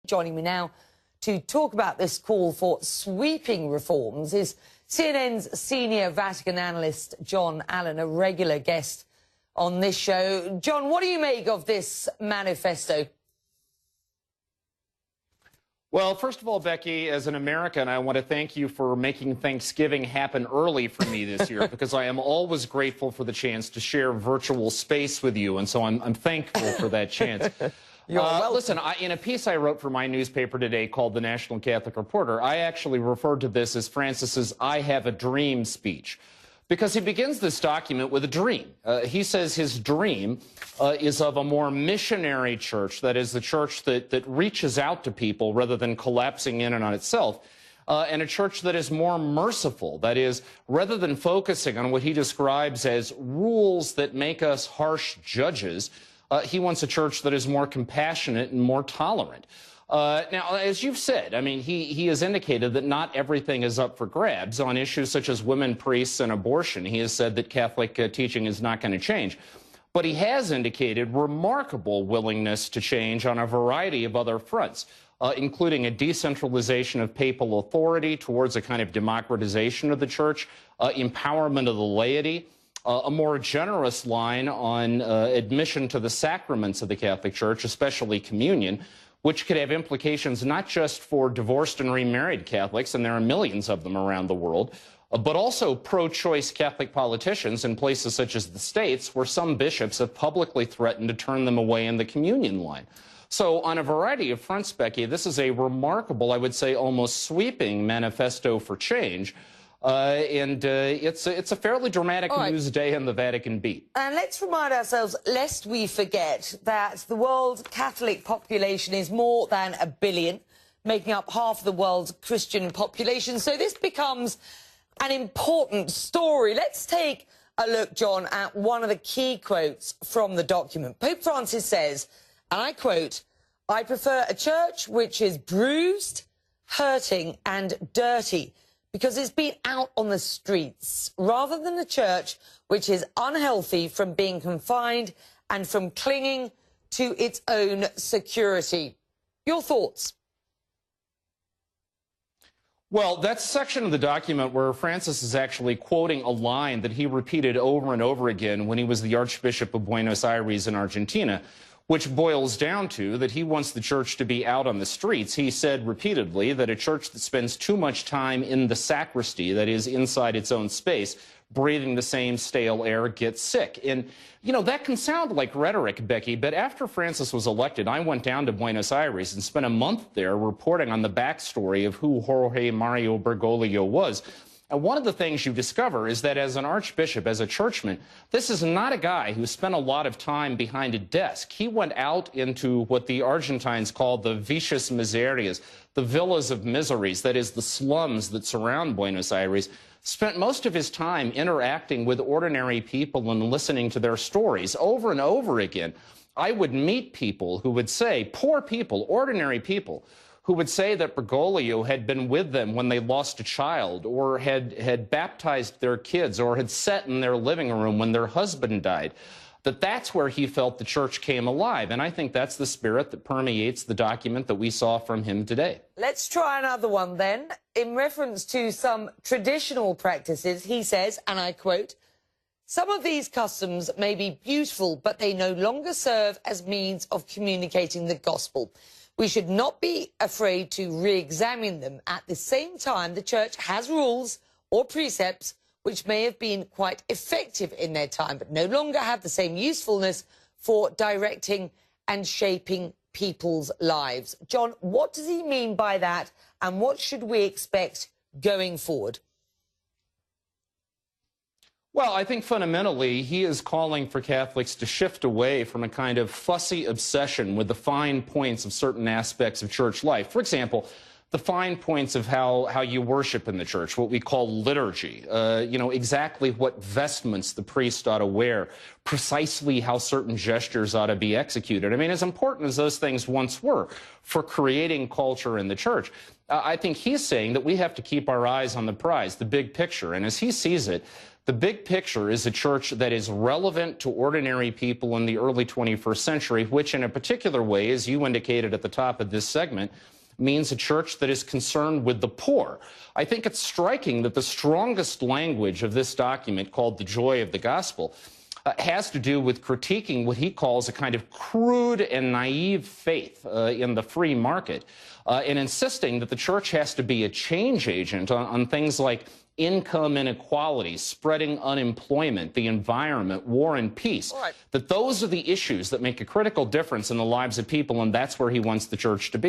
Joining me now to talk about this call for sweeping reforms is CNN's senior Vatican analyst, John Allen, a regular guest on this show. John, what do you make of this manifesto? Well, first of all, Becky, as an American, I want to thank you for making Thanksgiving happen early for me this year, because I am always grateful for the chance to share virtual space with you, and so I'm thankful for that chance. Listen, in a piece I wrote for my newspaper today called The National Catholic Reporter, I actually referred to this as Francis's I Have a Dream speech, because he begins this document with a dream. He says his dream is of a more missionary church, that is, the church that reaches out to people rather than collapsing in and on itself, and a church that is more merciful, that is, rather than focusing on what he describes as rules that make us harsh judges, he wants a church that is more compassionate and more tolerant. Now, as you've said, I mean, he has indicated that not everything is up for grabs on issues such as women priests and abortion. He has said that Catholic teaching is not going to change. But he has indicated remarkable willingness to change on a variety of other fronts, including a decentralization of papal authority towards a kind of democratization of the church, empowerment of the laity, a more generous line on admission to the sacraments of the Catholic Church, especially communion, which could have implications not just for divorced and remarried Catholics, and there are millions of them around the world, but also pro-choice Catholic politicians in places such as the States, where some bishops have publicly threatened to turn them away in the communion line. So on a variety of fronts, Becky, this is a remarkable, I would say almost sweeping manifesto for change. It's a fairly dramatic news day in the Vatican beat. And let's remind ourselves, lest we forget, that the world Catholic population is more than 1 billion, making up half of the world's Christian population. So this becomes an important story. Let's take a look, John, at one of the key quotes from the document. Pope Francis says, and I quote, "I prefer a church which is bruised, hurting and dirty, because it's been out on the streets, rather than a church which is unhealthy from being confined and from clinging to its own security." Your thoughts? Well, that's a section of the document where Francis is actually quoting a line that he repeated over and over again when he was the Archbishop of Buenos Aires in Argentina, which boils down to that he wants the church to be out on the streets. He said repeatedly that a church that spends too much time in the sacristy, that is, inside its own space, breathing the same stale air, gets sick. And, you know, that can sound like rhetoric, Becky, but after Francis was elected, I went down to Buenos Aires and spent a month there reporting on the backstory of who Jorge Mario Bergoglio was. And one of the things you discover is that as an archbishop, as a churchman, this is not a guy who spent a lot of time behind a desk. He went out into what the Argentines call the vicious miserias, the villas of miseries, that is, the slums that surround Buenos Aires, spent most of his time interacting with ordinary people and listening to their stories over and over again. I would meet people who would say, poor people, ordinary people, who would say that Bergoglio had been with them when they lost a child, or had baptized their kids, or had sat in their living room when their husband died, that's where he felt the church came alive. And I think that's the spirit that permeates the document that we saw from him today. Let's try another one then. In reference to some traditional practices, he says, and I quote, "Some of these customs may be beautiful, but they no longer serve as means of communicating the gospel. We should not be afraid to re-examine them. At the same time, the church has rules or precepts which may have been quite effective in their time, but no longer have the same usefulness for directing and shaping people's lives." John, what does he mean by that, and what should we expect going forward? Well, I think fundamentally he is calling for Catholics to shift away from a kind of fussy obsession with the fine points of certain aspects of church life. For example, the fine points of how you worship in the church, what we call liturgy, you know, exactly what vestments the priest ought to wear, precisely how certain gestures ought to be executed. I mean, as important as those things once were for creating culture in the church, I think he's saying that we have to keep our eyes on the prize, the big picture. And as he sees it, The big picture is a church that is relevant to ordinary people in the early 21st century, which in a particular way, as you indicated at the top of this segment, means a church that is concerned with the poor. I think it's striking that the strongest language of this document, called The Joy of the Gospel, has to do with critiquing what he calls a kind of crude and naive faith in the free market, and insisting that the church has to be a change agent on things like income inequality, spreading unemployment, the environment, war and peace. That those are the issues that make a critical difference in the lives of people, and that's where he wants the church to be.